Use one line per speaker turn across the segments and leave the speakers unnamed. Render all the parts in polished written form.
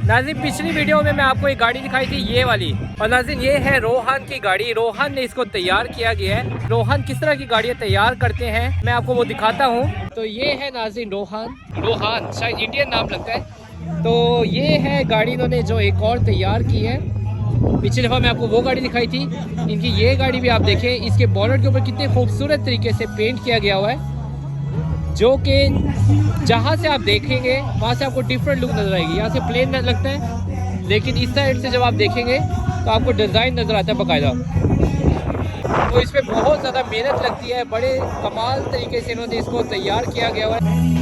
नाज़रीन पिछली वीडियो में मैं आपको एक गाड़ी दिखाई थी ये वाली, और नाज़रीन ये है रोहन की गाड़ी। रोहन ने इसको तैयार किया गया है। रोहन किस तरह की गाड़ियाँ तैयार करते हैं मैं आपको वो दिखाता हूँ। तो ये है नाज़रीन रोहन शायद इंडियन नाम लगता है। तो ये है गाड़ी इन्होंने जो एक और तैयार की है। पिछली दफ़ा मैं आपको वो गाड़ी दिखाई थी, इनकी ये गाड़ी भी आप देखें। इसके बॉनेट के ऊपर कितने खूबसूरत तरीके से पेंट किया गया हुआ है, जो कि जहाँ से आप देखेंगे वहाँ से आपको डिफरेंट लुक नज़र आएगी। यहाँ से प्लेन लगता है, लेकिन इस साइड से जब आप देखेंगे तो आपको डिज़ाइन नज़र आता है बाकायदा। तो इस पर बहुत ज़्यादा मेहनत लगती है, बड़े कमाल तरीके से इन्होंने इसको तैयार किया गया हुआ है।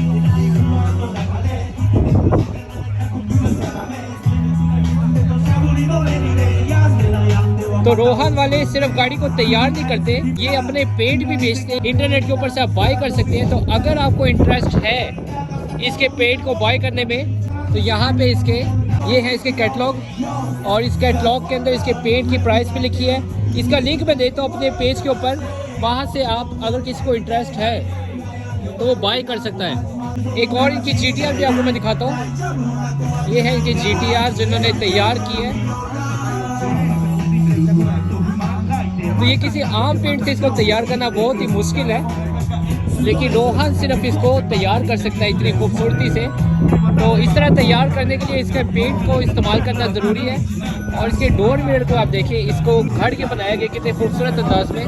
तो रोहन वाले सिर्फ गाड़ी को तैयार नहीं करते, ये अपने पेंट भी बेचते हैं। इंटरनेट के ऊपर से आप बाय कर सकते हैं। तो अगर आपको इंटरेस्ट है इसके पेंट को बाय करने में, तो यहाँ पे ये है इसके कैटलॉग, और इस कैटलॉग के अंदर इसके पेंट की प्राइस भी लिखी है। इसका लिंक मैं देता हूँ अपने पेज के ऊपर, वहाँ से आप अगर किसी को इंटरेस्ट है तो वो बाय कर सकता है। एक और इनकी GTR भी आपको मैं दिखाता हूँ। ये है इनकी GTR जिन्होंने तैयार की है। तो ये किसी आम पेंट से इसको तैयार करना बहुत ही मुश्किल है, लेकिन रोहन सिर्फ इसको तैयार कर सकता है इतनी खूबसूरती से। तो इस तरह तैयार करने के लिए इसके पेंट को इस्तेमाल करना ज़रूरी है। और इसके डोर मिरर को आप देखिए, इसको घड़ के बनाया गया कितने खूबसूरत अंदाज में।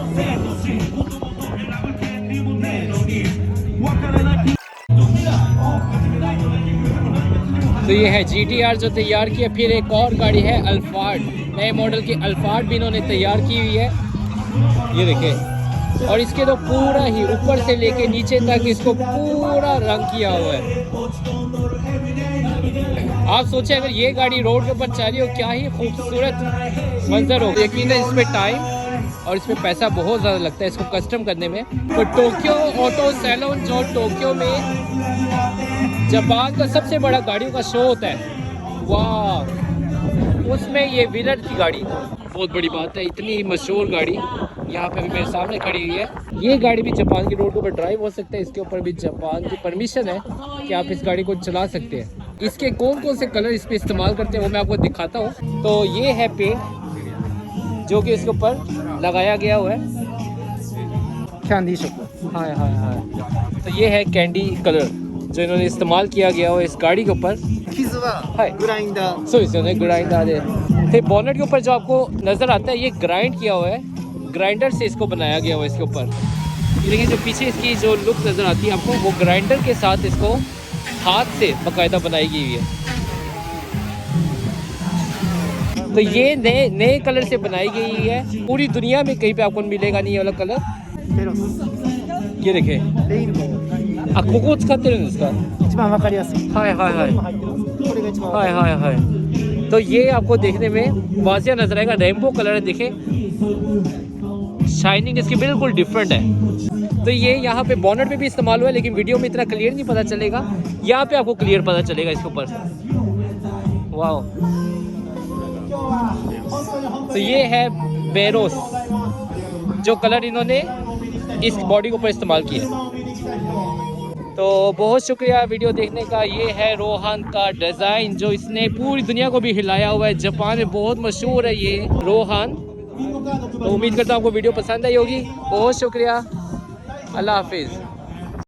तो ये है GTR जो तैयार की है। फिर एक और गाड़ी है अल्फार्ड, नए मॉडल की अल्फार्ड भी इन्होंने तैयार की हुई है, ये देखिए। और इसके तो पूरा ही ऊपर से लेके नीचे तक इसको पूरा रंग किया हुआ है। आप सोचें अगर ये गाड़ी रोड के ऊपर चल रही हो, क्या ही खूबसूरत मंजर हो। यकीन है इसमें टाइम और इसमें पैसा बहुत ज़्यादा लगता है इसको कस्टम करने में। तो टोक्यो ऑटो सैलून जो टोक्यो में जापान का सबसे बड़ा गाड़ियों का शो होता है, वाह, उसमें ये विनर की गाड़ी बहुत बड़ी बात है। इतनी मशहूर गाड़ी यहाँ पे भी मेरे सामने खड़ी हुई है। ये गाड़ी भी जापान की रोड के ऊपर ड्राइव हो सकता है। इसके ऊपर भी जापान की परमिशन है कि आप इस गाड़ी को चला सकते हैं। इसके कौन कौन से कलर इस पर इस्तेमाल करते हैं वो मैं आपको दिखाता हूँ। तो ये है पेंट जो कि इसके ऊपर लगाया गया हुआ है, कैंडी शक्ल। हाँ हाँ हाँ। तो ये है कैंडी कलर जो इन्होंने इस्तेमाल किया गया हो इस गाड़ी के ऊपर। ग्राइंडर बॉनेट के ऊपर जो आपको नज़र आता है ये ग्राइंड किया हुआ है, ग्राइंडर से इसको बनाया गया हुआ है इसके ऊपर। लेकिन जो पीछे इसकी जो लुक नज़र आती है आपको, वो ग्राइंडर के साथ इसको हाथ से बाकायदा बनाई गई है। तो ये नए कलर से बनाई गई है। पूरी दुनिया में कहीं पे आपको मिलेगा नहीं ये वाला कलर। ये देखें,ここを使ってるんですか? हाय हाय हाय हाय हाय हाय। तो ये आपको देखने में वाज़िया नजर आएगा, रेनबो कलर है, देखें शाइनिंग इसकी बिल्कुल डिफरेंट है। तो ये यहाँ पे बॉनेट पे भी इस्तेमाल हुआ है, लेकिन वीडियो में इतना क्लियर नहीं पता चलेगा, यहाँ पे आपको क्लियर पता चलेगा इसके ऊपर। वाह। तो ये है बेरोस जो कलर इन्होंने इस बॉडी के ऊपर इस्तेमाल किया। तो बहुत शुक्रिया वीडियो देखने का। ये है रोहन का डिज़ाइन जो इसने पूरी दुनिया को भी हिलाया हुआ है। जापान में बहुत मशहूर है ये रोहन। तो उम्मीद करता हूँ आपको वीडियो पसंद आई होगी। बहुत शुक्रिया, अल्लाह हाफिज़।